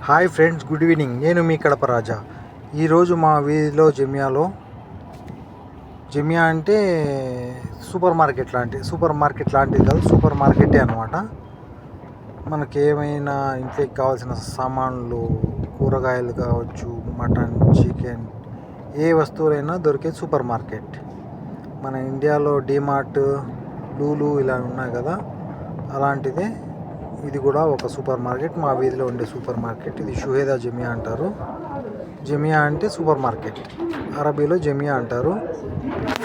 Hi friends, good evening. నేను మీ కడప రాజా. ఈరోజు మా వీధిలో జమియా అంటే సూపర్ మార్కెట్ లాంటిది కాదు, సూపర్ మార్కెటే అనమాట. మనకి ఏమైనా ఇంట్లోకి కావాల్సిన సామాన్లు, కూరగాయలు కావచ్చు, మటన్, చికెన్, ఏ వస్తువులైనా దొరికే సూపర్ మార్కెట్. మన ఇండియాలో డిమార్ట్, లూలు ఇలా ఉన్నాయి కదా, అలాంటిదే ఇది కూడా ఒక సూపర్ మార్కెట్. మా వీధిలో ఉండే సూపర్ మార్కెట్ ఇది. షుహేదా జమియా అంటారు. జమియా అంటే సూపర్ మార్కెట్, అరబీలో జమియా అంటారు,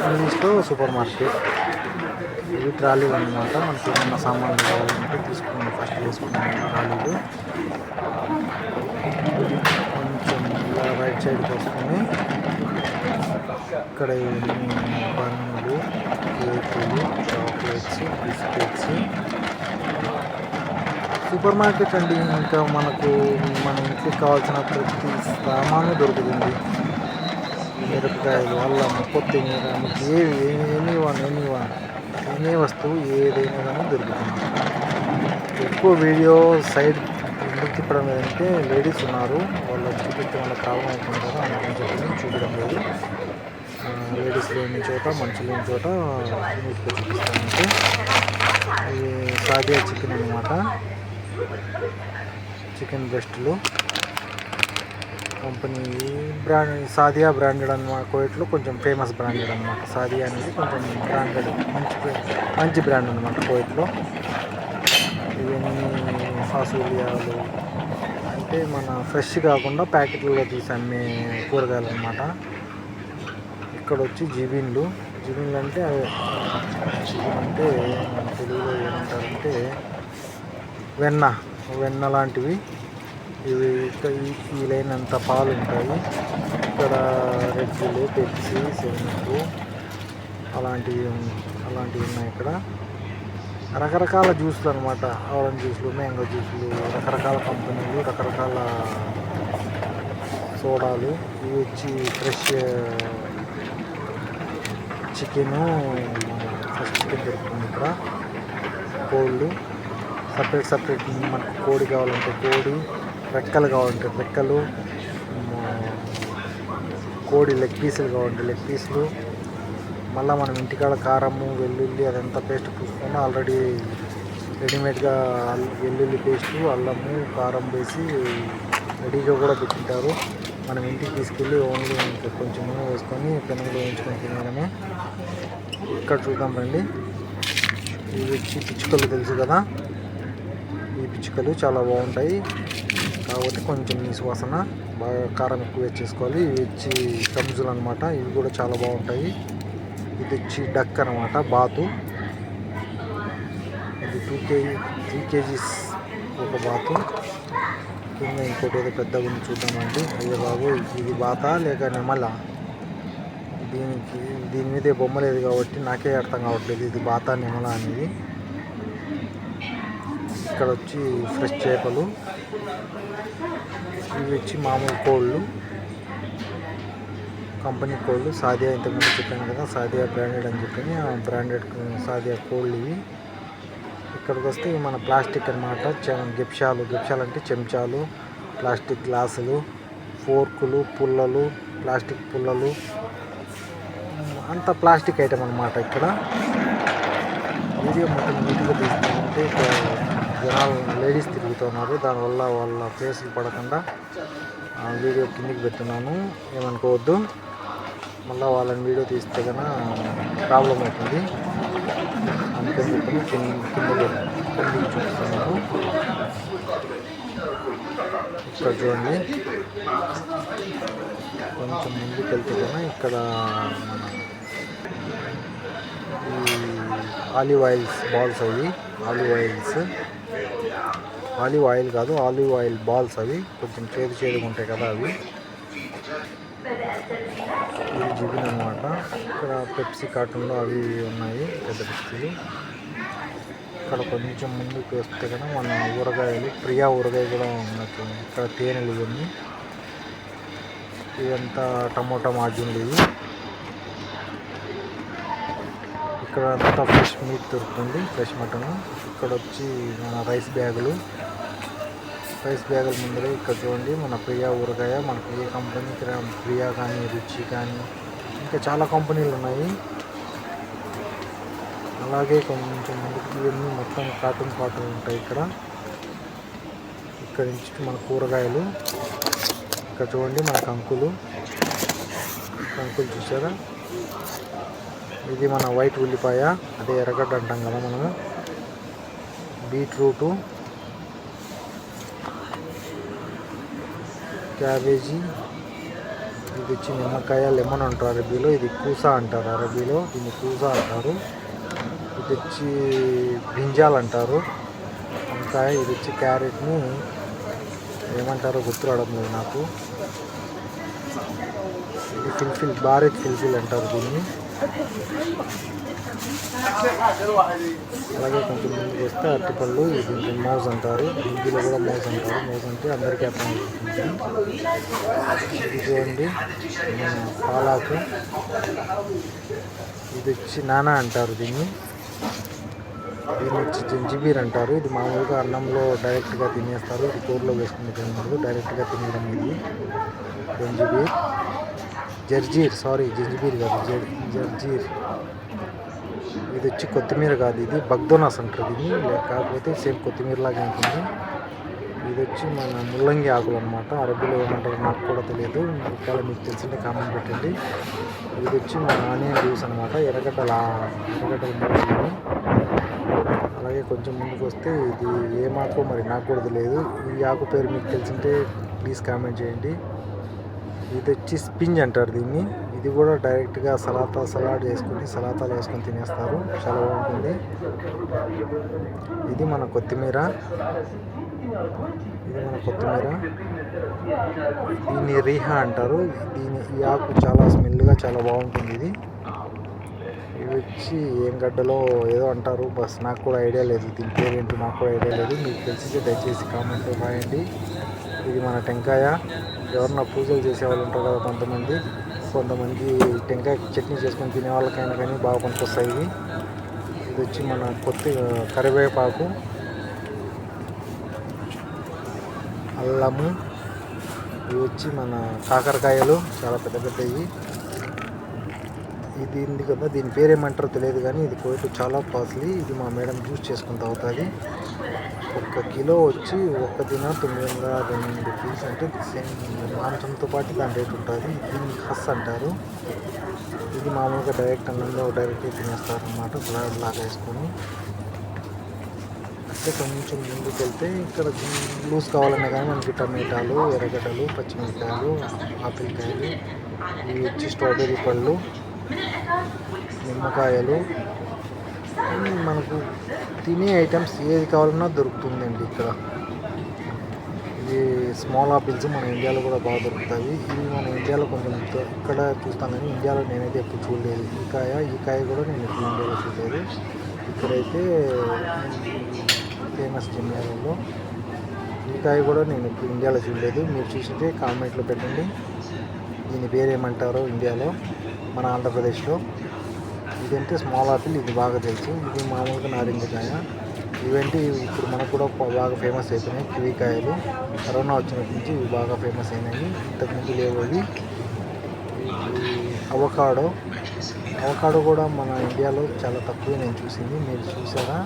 ఇంగ్లీష్లో సూపర్ మార్కెట్. ఇవి ట్రాలీలు అన్నమాట. మనకి ఏమన్నా సామాన్లు కావాలంటే తీసుకుని ఫస్ట్ వేసుకున్నాం ట్రాలీలు. కొంచెం ఇలా రైట్ సైడ్కి వస్తుంది. ఇక్కడ బన్నులు, కేకులు, చాక్లెట్స్, బిస్కెట్స్. సూపర్ మార్కెట్ అండి. ఇంకా మన ఇంటికి కావాల్సిన ప్రతి సామాను దొరుకుతుంది. మిరపకాయలు, అల్లం, కొత్తిమీర, మీకు ఎనీ వస్తువు ఏదైనా కానీ దొరుకుతుంది. ఎక్కువ వీడియో సైడ్ ఎందుకు తిప్పడం లేదంటే లేడీస్ ఉన్నారు, వాళ్ళు చూపిస్తే వాళ్ళ ప్రాబ్లం అవుతుంది కదా, అందుకని చెప్పి చూపించడం లేదు. లేడీస్ లేని చోట, మనుషులు లేని చోట నీట్గా చూపిస్తానంటే. ఇది సాదియా చికెన్ అనమాట. చికెన్ బ్రెస్ట్లు కంపెనీ బ్రాండ్, సాదియా బ్రాండెడ్ అన్నమాట. కోవిట్లో కొంచెం ఫేమస్ బ్రాండెడ్ అనమాట. సాదియా అనేది కొంచెం బ్రాండెడ్, మంచి బ్రాండ్ అనమాట కోవిట్లో. ఇవన్నీ ఫాసూలియాలు అంటే మన ఫ్రెష్ కాకుండా ప్యాకెట్లలో తీసి అమ్మే కూరగాయలు అనమాట. ఇక్కడ వచ్చి జిబిన్లు అంటే మన తెలుగులో ఏమంటారంటే వెన్న లాంటివి. ఇవి వీలైనంత పాలు ఉంటాయి. ఇక్కడ రెడ్ బుల్, పెప్సీ, సెవెన్అప్ అలాంటివి ఉన్నాయి. ఇక్కడ రకరకాల జ్యూస్లు అనమాట. ఆరెంజ్ జ్యూస్లు, మ్యాంగో జ్యూస్లు, రకరకాల కంపెనీలు, రకరకాల సోడాలు. ఇవి వచ్చి ఫ్రెష్ చికెను, ఫ్రెష్ చికెన్ దొరుకుతుంది ఇక్కడ. కోళ్ళు సపరేట్, మనకు కోడి కావాలంటే కోడి, రెక్కలు కావాలంటే రెక్కలు, కోడి లెగ్ పీసులు కావాలంటే లెగ్ పీసులు. మళ్ళీ మనం ఇంటికాడ కారము, వెల్లుల్లి అదంతా పేస్ట్ పూసుకొని ఆల్రెడీ రెడీమేడ్గా వెల్లుల్లి పేస్టు, అల్లము, కారం వేసి రెడీగా కూడా పెట్టింటారు. మనం ఇంటికి తీసుకెళ్ళి ఓన్లీ కొంచెం నూనె వేసుకొని పెనంలో వేయించుకొని తినడమే. ఇక్కడ చూద్దాం రండి. ఇవి వచ్చి పిచ్చుకలు తెలుసు కదా, ఈ పిచ్చుకలు చాలా బాగుంటాయి. కాకపోతే కొంచెం నీసు వాసన, బాగా కారం ఎక్కువ వేసుకోవాలి. ఇవి వచ్చి కంజులు అనమాట. ఇవి కూడా చాలా బాగుంటాయి. ఇది వచ్చి డక్ అనమాట, బాతు. ఇది 3 kgs ఒక బాతు. కింద ఇంకోటి ఏదో పెద్దగా ఉంది, చూద్దామండి. అయ్యో బాబు, ఇది బాత లేక నెమల? దీని మీదే బొమ్మ లేదు కాబట్టి నాకే అర్థం కావట్లేదు ఇది బాత నెమల అనేది. ఇక్కడ వచ్చి ఫ్రెష్ చేపలు. ఇవి వచ్చి మామూలు కోళ్ళు, కంపెనీ కోళ్ళు. సాదియా ఇంతకుముందు చెప్పాను కదా, సాదియా బ్రాండెడ్ అని చెప్పి, ఆ బ్రాండెడ్ సాదియా కోళ్ళు ఇవి. ఇక్కడికి వస్తే మన ప్లాస్టిక్ అనమాట. గిప్షాలు అంటే చెంచాలు, ప్లాస్టిక్ గ్లాసులు, ఫోర్కులు, పుల్లలు, ప్లాస్టిక్ పుల్లలు, అంత ప్లాస్టిక్ ఐటమ్ అనమాట. ఇక్కడ వీడియో మొత్తం నీట్గా తీసుకుంటే జనాలు లేడీస్ తిరుగుతున్నారు, దానివల్ల వాళ్ళ ఫేస్లు పడకుండా వీడియో కిందికి పెడుతున్నాను, ఏమనుకోవద్దు. మళ్ళీ వాళ్ళని వీడియో తీస్తే కన్నా ప్రాబ్లం అవుతుంది, అందుకని చెప్పి కిందికి చూస్తున్నాను. ఇక్కడ చూడండి, కొంచెం ముందుకు వెళ్తే కన్నా ఇక్కడ ఈ ఆలివ్ ఆయిల్స్ బాల్స్, అవి ఆలివ్ ఆయిల్ కాదు, ఆలివ్ ఆయిల్ బాల్స్. అవి కొంచెం చేదుగా ఉంటాయి కదా అవి. ఇవి జిబిన్ అనమాట. ఇక్కడ పెప్సీ కార్టూన్లో అవి ఉన్నాయి, పెద్ద పెప్సీలు. ఇక్కడ కొంచెం ముందుకు వస్తే కదా మన ఊరగాయలు, ప్రియా ఊరగాయ కూడా ఉన్నట్టు. ఇక్కడ తేనెలు ఇవన్నీ. ఇదంతా టమోటా మార్జిన్లు ఇవి. ఇక్కడ అంతా ఫ్రెష్ మీట్ దొరుకుతుంది, ఫ్రెష్ మటన్. ఇక్కడ వచ్చి మన రైస్ బ్యాగులు, స్పైస్ బ్యాగుల ముందర ఇక్కడ చూడండి మన ప్రియా ఊరగాయ, మనకి ఏ కంపెనీకి ప్రియా కానీ రుచి కానీ ఇంకా చాలా కంపెనీలు ఉన్నాయి. అలాగే కొంచెం ముందుకు ఇవన్నీ మొత్తం కాటన్ ఉంటాయి. ఇక్కడ నుంచి మన కూరగాయలు, ఇక్కడ చూడండి మన కంకులు చూసారా. ఇది మన వైట్ ఉల్లిపాయ, అదే ఎర్రగడ్డ అంటాం కదా మనము. బీట్రూటు, క్యాబేజీ, ఇది వచ్చి నిమ్మకాయ, లెమన్ అంటారు అరబీలో, ఇది కూసా అంటారు అరబీలో, దీన్ని కూసా అంటారు. ఇది వచ్చి బ్రింజాల్ అంటారు వంకాయ. ఇది వచ్చి క్యారెట్ని ఏమంటారో గుర్తు రావడం లేదు నాకు. ఇది ఫిల్ఫిల్, భారత్ ఫిల్ఫిల్ అంటారు దీన్ని. అలాగే కొంచెం ముందుకు వస్తే అరటిపళ్ళు, ఇది మోజ్ అంటారు, హిందీలో కూడా మోజ్ అంటారు. మోజ్ అంటే అందరికీ అర్థమవుతుంది. ఇది చూడండి పాలాకు, ఇది వచ్చి నానా అంటారు దీన్ని వచ్చి జంజిబీర్ అంటారు. ఇది మామూలుగా అన్నంలో డైరెక్ట్గా తినేస్తారు, ఇది కూరలో వేసుకుని తినకూడదు, డైరెక్ట్గా తినడం. ఇది జంజిబీర్, జంజీర్ కాదు, జర్జీర్. ఇది వచ్చి కొత్తిమీర కాదు, ఇది బగ్దోనాస్ అంటారు దీన్ని, కాకపోతే సేమ్ కొత్తిమీర లాగా ఉంటుంది. ఇది వచ్చి మన ముల్లంగి ఆకులు అనమాట, అరబీలో ఏమంటారు నాకు కూడా తెలియదు, ఒకవేళ మీకు తెలిసింటే కామెంట్ పెట్టండి. ఇది వచ్చి మన ఆనియన్ జ్యూస్ అనమాట, ఎర్రగడ్డలు మూసి. అలాగే కొంచెం ముందుకు వస్తే ఇది ఏమాకో మరి నాకు కూడా తెలియదు, ఈ ఆకు పేరు మీకు తెలిసింటే ప్లీజ్ కామెంట్ చేయండి. ఇది వచ్చి స్పింజ్ అంటారు దీన్ని, ఇది కూడా డైరెక్ట్గా సలాడ్ చేసుకుని సలాతాలు వేసుకొని తినేస్తారు, చాలా బాగుంటుంది. ఇది మన కొత్తిమీర, దీన్ని రీహా అంటారు. ఈ ఆకు చాలా స్మెల్గా చాలా బాగుంటుంది. ఇవి వచ్చి ఏం గడ్డలో ఏదో అంటారు, బస్ నాకు కూడా ఐడియా లేదు, దీని పేరేంటో నాకు కూడా ఐడియా లేదు, మీకు తెలిసి దయచేసి కామెంట్లో రాయండి. ఇది మన టెంకాయ, ఎవరన్నా పూజలు చేసేవాళ్ళు ఉంటారు కదా కొంతమంది టెంకాయ చట్నీ చేసుకొని తినే వాళ్ళకైనా కానీ బాగా పనికొస్తాయి. ఇది వచ్చి మన కరివేపాకు, అల్లము, ఇవి వచ్చి మన కాకరకాయలు చాలా పెద్దవి. ఇది ఉంది కదా, దీని పేరేమంటారో తెలియదు కానీ ఇది కోటి చాలా కాస్ట్లీ. ఇది మా మేడం జ్యూస్ చేసుకుని తాగుతుంది. 1 కిలో వచ్చి 1 దిన 902 రూపీస్, అంటే మాంసంతో పాటు దాని రేట్ ఉంటుంది. దీన్ని హస్ అంటారు. ఇది మామూలుగా డైరెక్ట్ అన్నంలో డైరెక్ట్గా తినేస్తారు అన్నమాట, సలాడ్ లాగా వేసుకొని. అంటే కొంచెం ముందుకు వెళ్తే ఇక్కడ లూజ్ కావాలన్నా కానీ మనకి టమాటాలు, ఎర్రగడ్డలు, పచ్చిమిరపకాయలు, ఆపిల్కాయలు, ఇవి వచ్చి స్ట్రాబెర్రీ పళ్ళు, నిమ్మకాయలు, మనకు తినే ఐటమ్స్ ఏది కావాలన్నా దొరుకుతుందండి ఇక్కడ. ఇది స్మాల్ ఆపిల్స్ మన ఇండియాలో కూడా బాగా దొరుకుతాయి. ఇవి మన ఇండియాలో కొంచెం ఇక్కడ చూస్తాను కానీ ఇండియాలో నేనైతే ఎప్పుడు చూడలేదు. ఈ కాయ కూడా నేను ఎప్పుడు ఇండియాలో చూడలేదు. ఇక్కడైతే ఫేమస్ చెన్నైలో ఈ కాయ కూడా నేను ఎప్పుడు ఇండియాలో చూడలేదు. మీరు చూసింటే కామెంట్లో పెట్టండి దీని పేరు ఏమంటారో ఇండియాలో, మన ఆంధ్రప్రదేశ్లో. ఇదంటే స్మాల్ ఆపిల్, ఇది బాగా తెలుసు. ఇది మామూలుగా నారింజకాయ. ఇవంటే ఇప్పుడు మనకు కూడా బాగా ఫేమస్ అయిపోయినాయి. కివీ కాయలు కరోనా వచ్చినప్పటి నుంచి ఇవి బాగా ఫేమస్ అయినాయి, ఇంతకుముందు లేవు. ఇవి అవకాడో కూడా మన ఇండియాలో చాలా తక్కువ నేను చూసింది, మీరు చూసారా?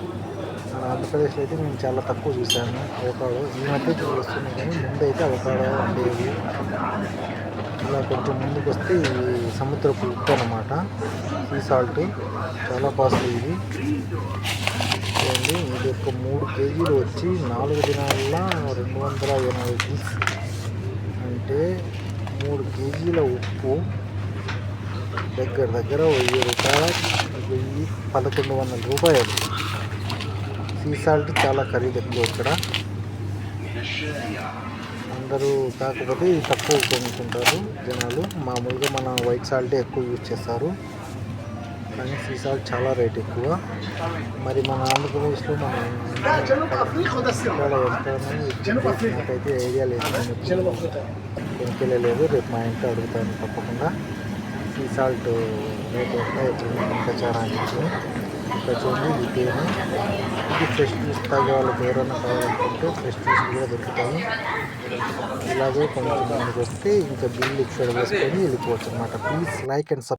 మన ఆంధ్రప్రదేశ్లో అయితే నేను చాలా తక్కువ చూశాను అవకాడో. ఈ మధ్య చూస్తున్నాయి కానీ ముందైతే అవకాడో ఉండేవి. ఇలా కొంచెం ముందుకు వస్తే ఇది సముద్రపు ఉప్పు అన్నమాట, సీ సాల్ట్, చాలా కాస్ట్లీ ఇది. చూడండి, ఇది ఒక 3 కేజీలు వచ్చి 4 దినాల్లో 280 రూపీస్, అంటే 3 కేజీల ఉప్పు దగ్గర 1000 రూపాయలు, 1100 రూపాయలు. సీ సాల్ట్ చాలా ఖరీదు ఎక్కువ ఇక్కడ, అందరూ కాకపోతే ఇది తక్కువ కొనుక్కుంటారు జనాలు. మామూలుగా మన వైట్ సాల్టే ఎక్కువ యూజ్ చేస్తారు, కానీ సీ సాల్ట్ చాలా రేట్ ఎక్కువ. మరి మన ఆంధ్రప్రదేశ్లో నాకైతే ఐడియా లేదు, కొనుక్కెళ్ళలేదు. రేపు మా ఇంట్లో అడుగుతాను తప్పకుండా. సీ సాల్ట్ రేట్ ఎంత, ఇంకా చాలా అనిపించింది. ఇక్కడ చూడండి ఇది తేనె. ఇది ఫ్రెష్ జ్యూస్ తాగే వాళ్ళకి ఎవరైనా కావాలనుకుంటే ఫ్రెష్ జ్యూస్ కూడా దొరుకుతాయి. ఇలాగే కొంచెం ముందుకు వస్తే ఇంకా బిల్లు ఇక్కడ వేసుకొని వెళ్ళిపోవచ్చు అనమాట. Please like and subscribe.